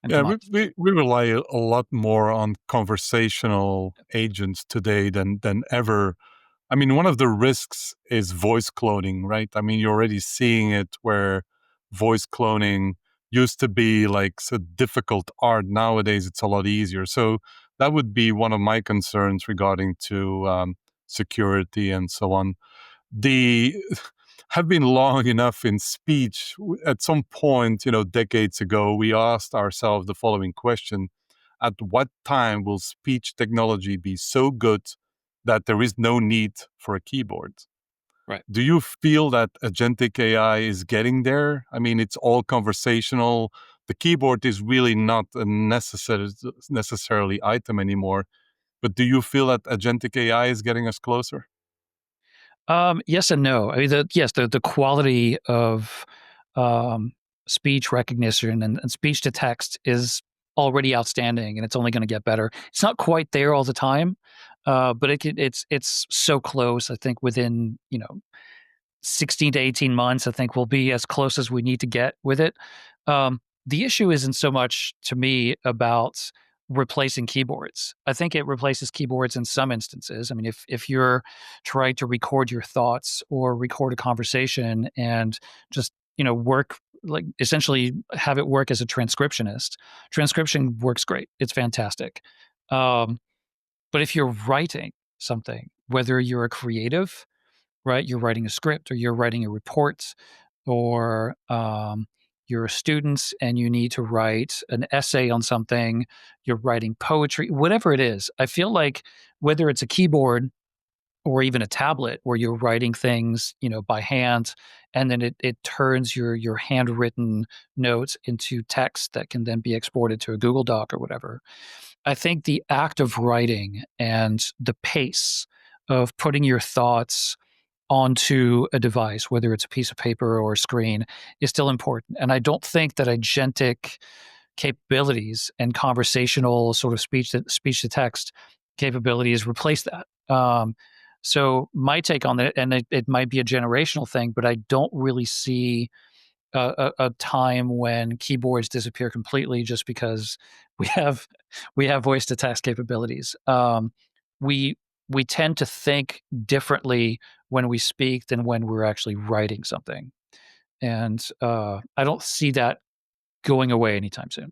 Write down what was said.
and Yeah, come up. we rely a lot more on conversational agents today than ever. I mean, one of the risks is voice cloning, right? I mean, you're already seeing it where voice cloning used to be like so difficult art. Nowadays, it's a lot easier. So that would be one of my concerns regarding to security and so on. The have been long enough in speech. At some point, decades ago, we asked ourselves the following question: at what time will speech technology be so good that there is no need for a keyboard? Right. Do you feel that agentic AI is getting there? I mean, it's all conversational. The keyboard is really not a necessarily item anymore. But do you feel that agentic AI is getting us closer? Yes and no. I mean, the quality of um, speech recognition and speech to text is already outstanding, and it's only going to get better. It's not quite there all the time, but it's so close. I think within 16 to 18 months, I think we'll be as close as we need to get with it. The issue isn't so much to me about replacing keyboards. I think it replaces keyboards in some instances. I mean, if you're trying to record your thoughts or record a conversation and just work, like essentially have it work as a transcriptionist, transcription works great. It's fantastic. Um, but if you're writing something, whether you're a creative, right? You're writing a script or you're writing a report or you're a student and you need to write an essay on something, you're writing poetry, whatever it is. I feel like whether it's a keyboard or even a tablet where you're writing things, by hand, and then it turns your handwritten notes into text that can then be exported to a Google Doc or whatever. I think the act of writing and the pace of putting your thoughts onto a device, whether it's a piece of paper or a screen, is still important. And I don't think that agentic capabilities and conversational sort of speech to text capabilities replace that. So my take on it, and it might be a generational thing, but I don't really see a time when keyboards disappear completely just because we have we have voice to text capabilities. We we tend to think differently when we speak than when we're actually writing something, and I don't see that going away anytime soon.